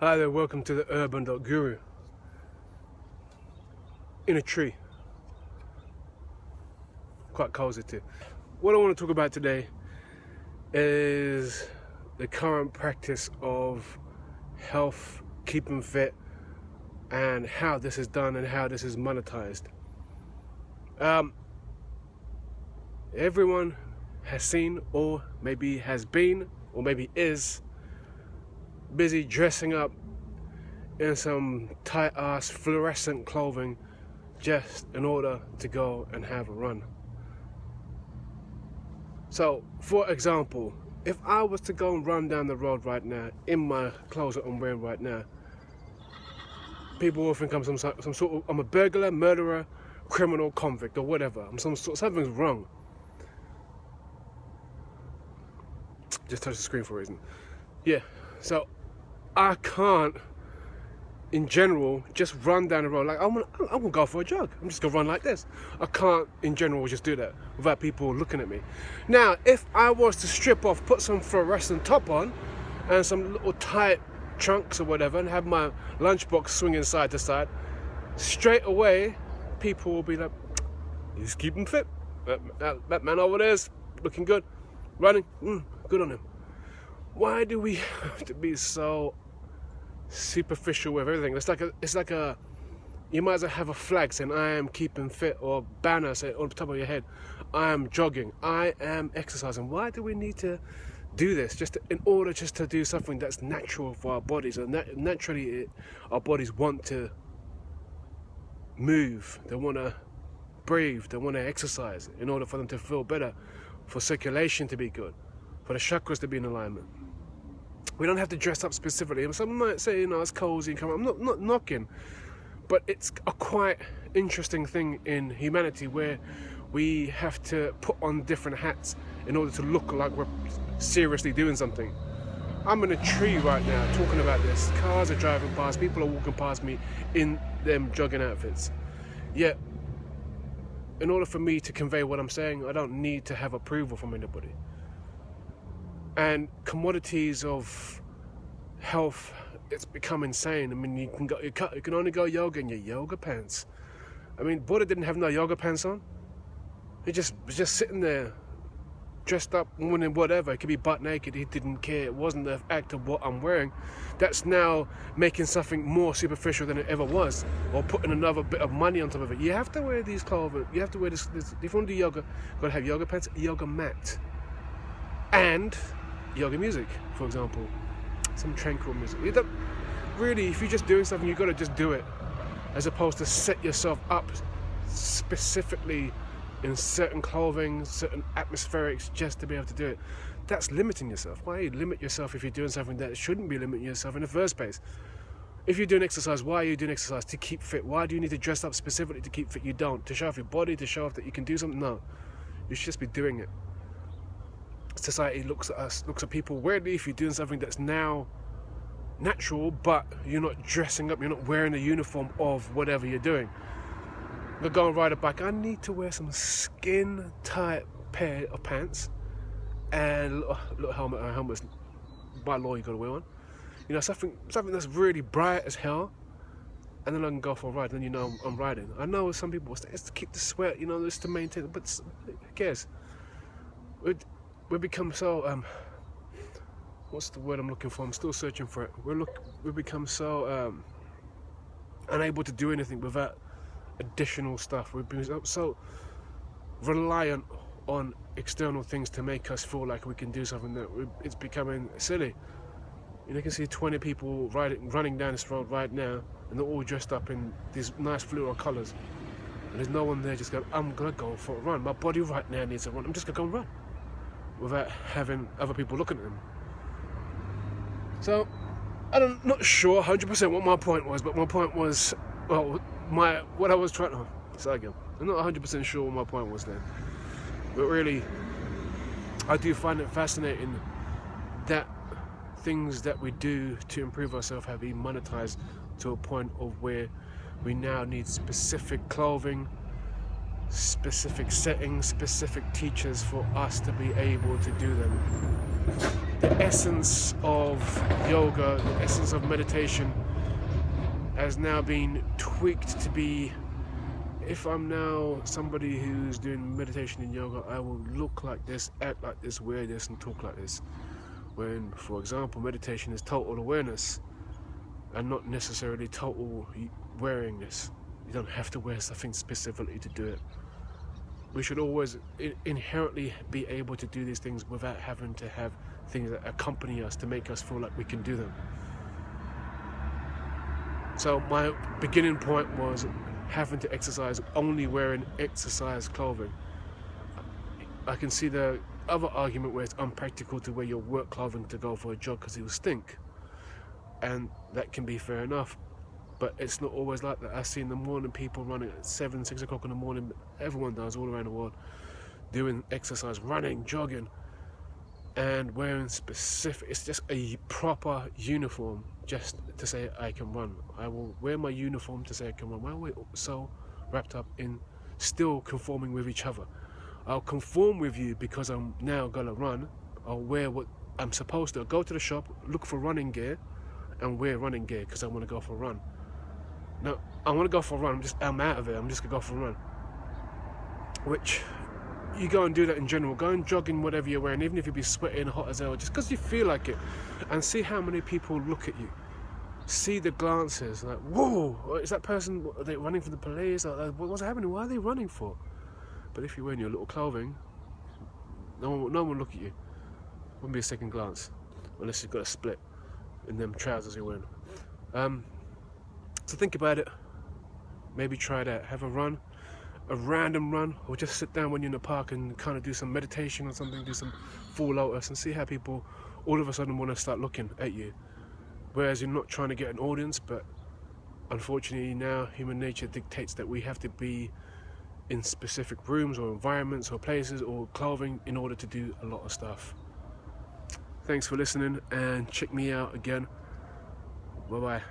Hi there, welcome to the Urban Guru. In a tree. Quite cozy too. What I want to talk about today is the current practice of health, keeping fit, and how this is done and how this is monetized. Everyone has seen, or maybe has been, or maybe is busy dressing up in some tight-ass fluorescent clothing just in order to go and have a run. So, for example, if I was to go and run down the road right now in my clothes that I'm wearing right now, people will think I'm some sort of, I'm a burglar, murderer, criminal, convict, or whatever. Something's wrong. Just touch the screen for a reason. Yeah, so I can't, in general, just run down the road like I'm gonna go for a jog. I'm just gonna run like this. I can't, in general, just do that without people looking at me. Now, if I was to strip off, put some fluorescent top on, and some little tight trunks or whatever, and have my lunchbox swinging side to side, straight away, people will be like, "He's keeping fit. That man over there's looking good, running. Good on him." Why do we have to be so superficial with everything? It's like a you might as well have a flag saying I am keeping fit, or a banner saying on the top of your head I am jogging, I am exercising. Why do we need to do this in order to do something that's natural for our bodies? And naturally our bodies want to move, they want to breathe, they want to exercise in order for them to feel better, for circulation to be good, for the chakras to be in alignment. We don't have to dress up specifically. Some might say, it's cozy and come. I'm not knocking, but it's a quite interesting thing in humanity where we have to put on different hats in order to look like we're seriously doing something. I'm in a tree right now talking about this. Cars are driving past, people are walking past me in them jogging outfits. Yet, in order for me to convey what I'm saying, I don't need to have approval from anybody. And commodities of health, it's become insane. I mean, you can only go yoga in your yoga pants. I mean, Buddha didn't have no yoga pants on. He was just sitting there, dressed up, in whatever. It could be butt naked. He didn't care. It wasn't the act of what I'm wearing. That's now making something more superficial than it ever was, or putting another bit of money on top of it. You have to wear these clothes. You have to wear this. If you want to do yoga, you've got to have yoga pants, yoga mat, and yoga music, for example, some tranquil music. You don't really, if you're just doing something, you've got to just do it, as opposed to set yourself up specifically in certain clothing, certain atmospherics just to be able to do it. That's limiting yourself. Why limit yourself if you're doing something that shouldn't be limiting yourself in the first place? If you're doing exercise, why are you doing exercise? To keep fit. Why do you need to dress up specifically to keep fit? You don't. To show off your body, to show off that you can do something? No. You should just be doing it. Society looks at us, looks at people weirdly if you're doing something that's now natural, but you're not dressing up, you're not wearing the uniform of whatever you're doing. I'm gonna go and ride a bike. I need to wear some skin tight pair of pants and a little helmet. Helmet's by law you gotta wear one. Something that's really bright as hell, and then I can go for a ride. Then I'm riding. I know some people will say it's to keep the sweat, it's to maintain, but who cares? We become so what's the word I'm looking for? I'm still searching for it. We become so unable to do anything without additional stuff. We've been so reliant on external things to make us feel like we can do something that it's becoming silly. You can see 20 people running down this road right now, and they're all dressed up in these nice fluoro colours, and there's no one there just going, I'm gonna go for a run. My body right now needs a run. I'm just gonna go and run, without having other people looking at them. So, I'm not sure 100% what my point was, but my point was, what I was trying to say again. I'm not 100% sure what my point was there. But really, I do find it fascinating that things that we do to improve ourselves have been monetized to a point of where we now need specific clothing, specific settings, specific teachers for us to be able to do them. the essence of yoga, the essence of meditation has now been tweaked to be, if I'm now somebody who's doing meditation and yoga, I will look like this, act like this, wear this, and talk like this. When, for example, meditation is total awareness and not necessarily total wearing this. You don't have to wear something specifically to do it. We should always inherently be able to do these things without having to have things that accompany us to make us feel like we can do them. So my beginning point was having to exercise only wearing exercise clothing. I can see the other argument where it's unpractical to wear your work clothing to go for a jog because it will stink, and that can be fair enough, but it's not always like that. I see in the morning people running at 6 o'clock in the morning. Everyone does all around the world, doing exercise, running, jogging, and wearing specific, it's just a proper uniform just to say I can run. I will wear my uniform to say I can run. Why are we so wrapped up in still conforming with each other? I'll conform with you because I'm now gonna run. I'll wear what I'm supposed to. I'll go to the shop, look for running gear, and wear running gear because I want to go for a run. No, I want to go for a run. I'm out of it. I'm just gonna go for a run. Which you go and do that in general. Go and jog in whatever you're wearing, even if you be sweating hot as hell, just because you feel like it, and see how many people look at you. See the glances, like, whoa, is that person? Are they running from the police? What's happening? Why are they running for? But if you're wearing your little clothing, no one will look at you. Wouldn't be a second glance, unless you've got a split in them trousers you're wearing. So think about it. Maybe try that. Have a run, a random run, or just sit down when you're in the park and kind of do some meditation or something, do some full lotus, and see how people all of a sudden want to start looking at you. Whereas you're not trying to get an audience, but unfortunately now human nature dictates that we have to be in specific rooms or environments or places or clothing in order to do a lot of stuff. Thanks for listening, and check me out again. Bye bye.